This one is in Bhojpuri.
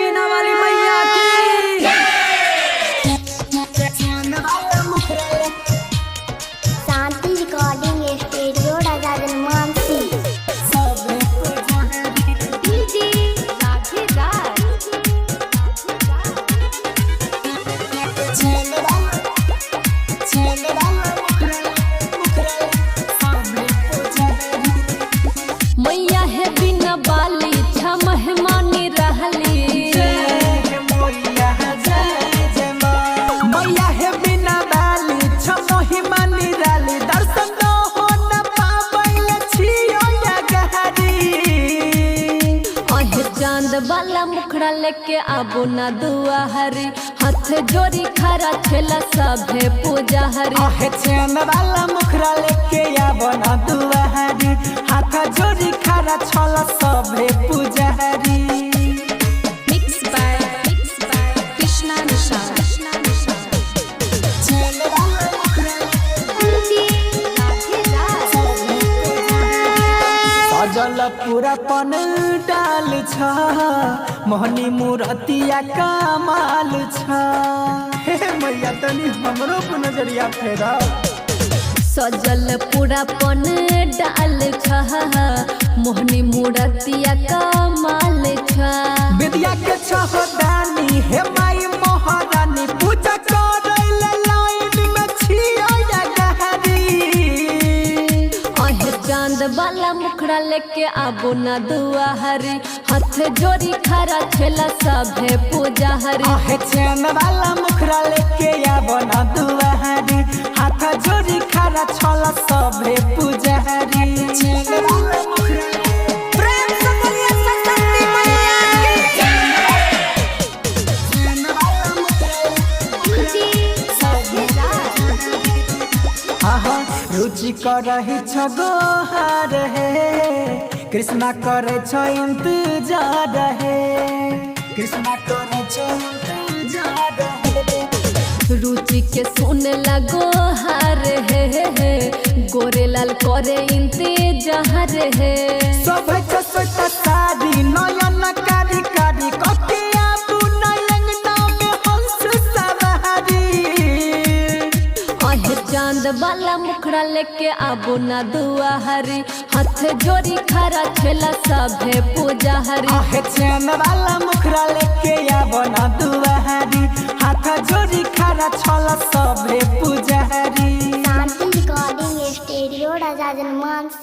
बीना वाली मैया की। शांति रिकॉर्डिंग स्टूडियो राजा जनमानसी। मैया है बिना बाली छम मेहमानी रहली। मैया है बिना बाली छम मेहमानी रहली। दर्शन न हो न पाबैल छियो या गहरी। अहे चांद वाला मुखड़ा लेके आबो ना दुआहरी। हाथ जोड़ी खड़ा छेला सभे पूजा हरी। आहे चैन वाला मुखरा लेके आबो ना दुआहरी। हाथ जोड़ी खड़ा छल सभे पुजारी। मिक्स बाय कृष्णा निशा। सजल पूरा पन डाल छ मोहनी मूर्तिया कमाल छ। हे मैया तनी हमरो को नजरिया फेरा। सजल पूरा पन डाल छ मोहनी मूर्तिया कमाल छ। विद्या के छह दानी हे माई महारानी। पूजा करैले लाइन में छियो या गहरी। अहे चांद वाला मुखड़ा लेके आबो ना दुआहरी। हाथ जोड़ी खड़ा छेला सभे पूजा हरी। आहे चैन वाला मुखरा लेके आबो ना दुआहरी। हाथ जोड़ी खड़ा छल सभे पुजारी। प्रेम से बोलिए सरस्वती मैया की। आहा रुचि करहि छ गोहार हे। कृष्णा करे छ इंतजार हे। कृष्णा करे छ इंतजार हे। रुचि के सुन लगो हार हे गोरे लाल करे इंतजार है। सब छोट सारी नयन कारी कारी कके आबू नयन नाम हंस सवारी। अहे चांद वाला मुखड़ा लेके आबो ना दुआहरी। हाथ जोड़ी खड़ा छेला सभे पूजा हरी। आहे चैन वाला मुखरा लेके आबो ना दुआहरी। हाथ जोड़ी खड़ा छल सभे पुजारी। शांति रिकॉर्डिंग स्टूडियो राजा जनमानसी।